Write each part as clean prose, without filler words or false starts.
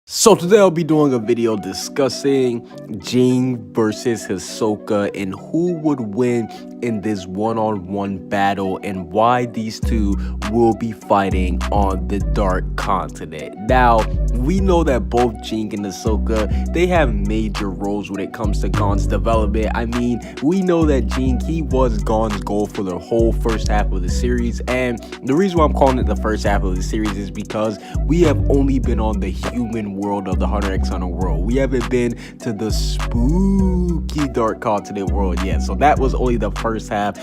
So today I'll be doing a video discussing Ging versus Hisoka and who would win in this one-on-one battle and why these two will be fighting on the Dark Continent. Now, we know that both Ging and Hisoka, they have major roles when it comes to Gon's development. I mean, we know that Ging, he was Gon's goal for the whole first half of the series, and the reason why I'm calling it the first half of the series is because we have only been on the human world of the Hunter x Hunter world. We haven't been to the spooky Dark Continent world yet. So that was only the first half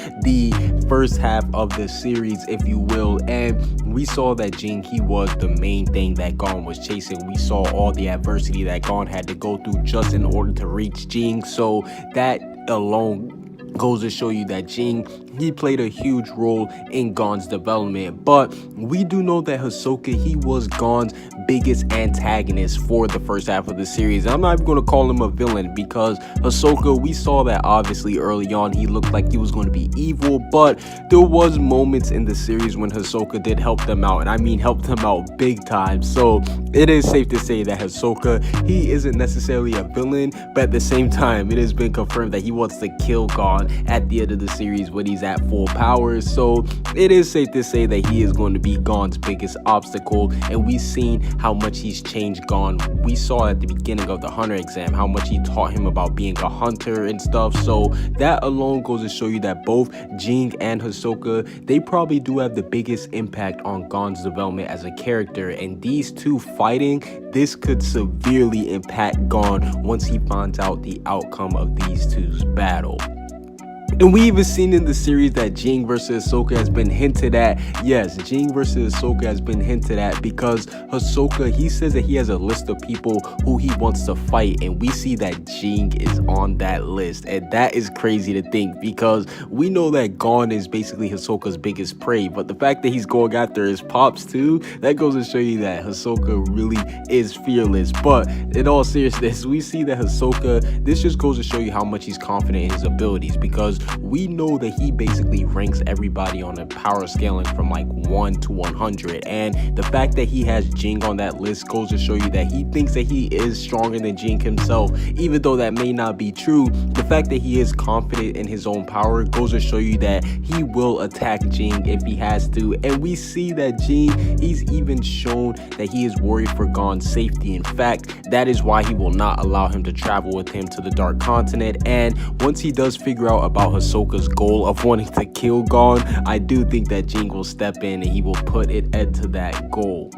of the series, if you will. And we saw that Ging, he was the main thing that Gon was chasing. We saw all the adversity that Gon had to go through just in order to reach Ging. So that alone goes to show you that Ging, he played a huge role in Gon's development. But we do know that Hisoka, he was Gon's biggest antagonist for the first half of the series. I'm not even going to call him a villain because Hisoka, we saw that obviously early on he looked like he was going to be evil, but there was moments in the series when Hisoka did help them out, and I mean helped them out big time. So it is safe to say that Hisoka, he isn't necessarily a villain, but at the same time it has been confirmed that he wants to kill Gon at the end of the series when he's at full power. So it is safe to say that he is going to be Gon's biggest obstacle, and we've seen how much he's changed Gon. We saw at the beginning of the Hunter exam how much he taught him about being a hunter and stuff. So that alone goes to show you that both Ging and Hisoka, they probably do have the biggest impact on Gon's development as a character, and these two fighting, this could severely impact Gon once he finds out the outcome of these two's battle. And we even seen in the series that Ging versus Hisoka has been hinted at. Yes, Ging versus Hisoka has been hinted at because Hisoka, he says that he has a list of people who he wants to fight, and we see that Ging is on that list, and that is crazy to think because we know that Gon is basically Hisoka's biggest prey, but the fact that he's going after his pops too, that goes to show you that Hisoka really is fearless. But in all seriousness, we see that Hisoka, this just goes to show you how much he's confident in his abilities, because we know that he basically ranks everybody on a power scaling from like 1 to 100, and the fact that he has Ging on that list goes to show you that he thinks that he is stronger than Ging himself. Even though that may not be true, the fact that he is confident in his own power goes to show you that he will attack Ging if he has to. And we see that Ging, he's even shown that he is worried for Gon's safety. In fact, that is why he will not allow him to travel with him to the Dark Continent. And once he does figure out about Hisoka's goal of wanting to kill Gon, I do think that Ging will step in and he will put it into that goal.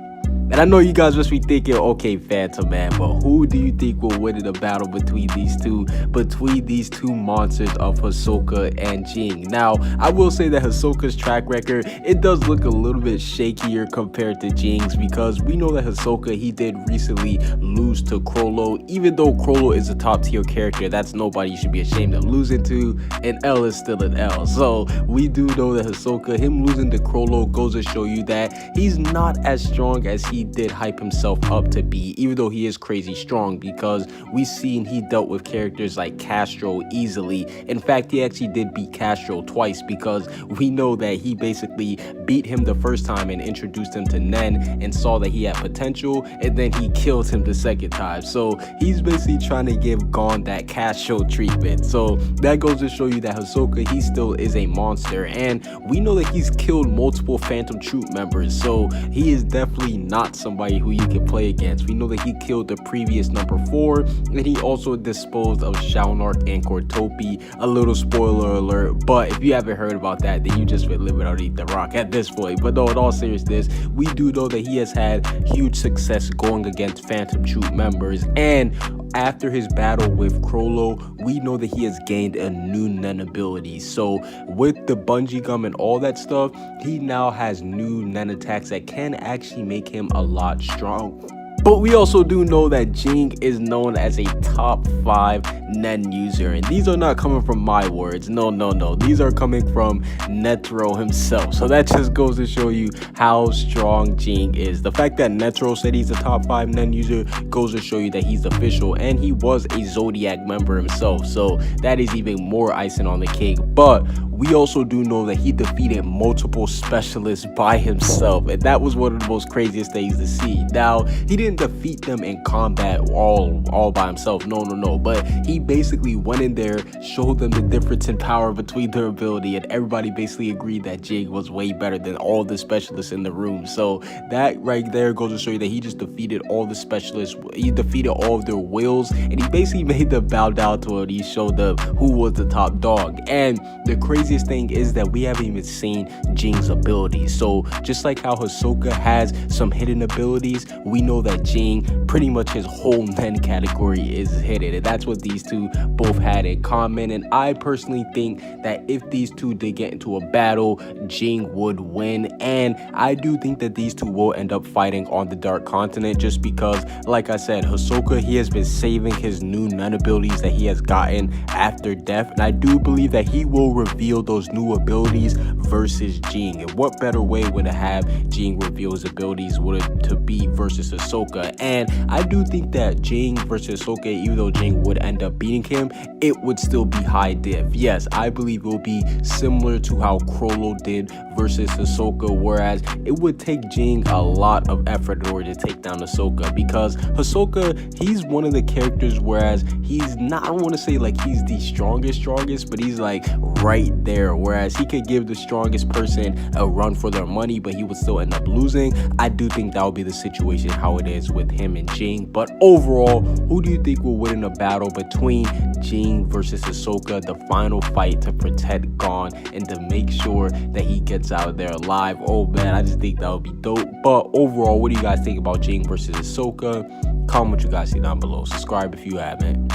And I know you guys must be thinking, okay, Phantom Man, but who do you think will win in a battle between these two monsters of Hisoka and Ging? Now, I will say that Hisoka's track record, it does look a little bit shakier compared to Jing's, because we know that Hisoka, he did recently lose to Chrollo. Even though Chrollo is a top tier character, that's nobody you should be ashamed of losing to. An L is still an L. So we do know that Hisoka, him losing to Chrollo goes to show you that he's not as strong as he did hype himself up to be, even though he is crazy strong, because we've seen he dealt with characters like Castro easily. In fact, he actually did beat Castro twice, because we know that he basically beat him the first time and introduced him to Nen and saw that he had potential, and then he killed him the second time. So he's basically trying to give Gon that Castro treatment. So that goes to show you that Hisoka, he still is a monster, and we know that he's killed multiple Phantom Troop members, so he is definitely not somebody who you can play against. We know that he killed the previous number 4, and he also disposed of Shaunark and Cortopi. A little spoiler alert, but if you haven't heard about that, then you just been living underneath the rock at this point. But no, in all seriousness, we do know that he has had huge success going against Phantom Troop members, and after his battle with Chrollo, we know that he has gained a new Nen ability. So with the bungee gum and all that stuff, he now has new Nen attacks that can actually make him a lot strong. But we also do know that Ging is known as a top 5 Nen user, and these are not coming from my words. No, these are coming from Netero himself. So that just goes to show you how strong Ging is. The fact that Netero said he's a top 5 Nen user goes to show you that he's official, and he was a Zodiac member himself, so that is even more icing on the cake. But we also do know that he defeated multiple specialists by himself, and that was one of the most craziest things to see. Now, he didn't defeat them in combat all by himself, no, but he basically went in there, showed them the difference in power between their ability, and everybody basically agreed that Ging was way better than all the specialists in the room. So that right there goes to show you that he just defeated all the specialists, he defeated all of their wills, and he basically made them bow down to it. He showed them who was the top dog. And the craziest thing is that we haven't even seen Jing's abilities. So just like how Hisoka has some hidden abilities, we know that Ging, pretty much his whole men category is hidden, and that's what these two both had in common. And I personally think that if these two did get into a battle, Ging would win, and I do think that these two will end up fighting on the Dark Continent, just because, like I said, Hisoka, he has been saving his new nun abilities that he has gotten after death, and I do believe that he will reveal those new abilities versus Ging. And what better way would to have Ging reveal his abilities would it to be versus Hisoka? And I do think that Ging versus Hisoka, even though Ging would end up beating him, it would still be high diff. Yes, I believe it will be similar to how Crollo did versus Hisoka, whereas it would take Ging a lot of effort in order to take down Hisoka, because Hisoka, he's one of the characters, whereas he's not, I don't want to say like he's the strongest, but he's like right there, whereas he could give the strongest person a run for their money, but he would still end up losing. I do think that would be the situation how it is with him and Ging. But overall, who do you think will win in a battle between Ging versus Hisoka, the final fight to protect Gon and to make sure that he gets out of there alive? Oh man, I just think that would be dope. But overall, what do you guys think about Ging versus Hisoka? Comment what you guys see down below. Subscribe if you haven't.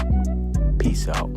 Peace out.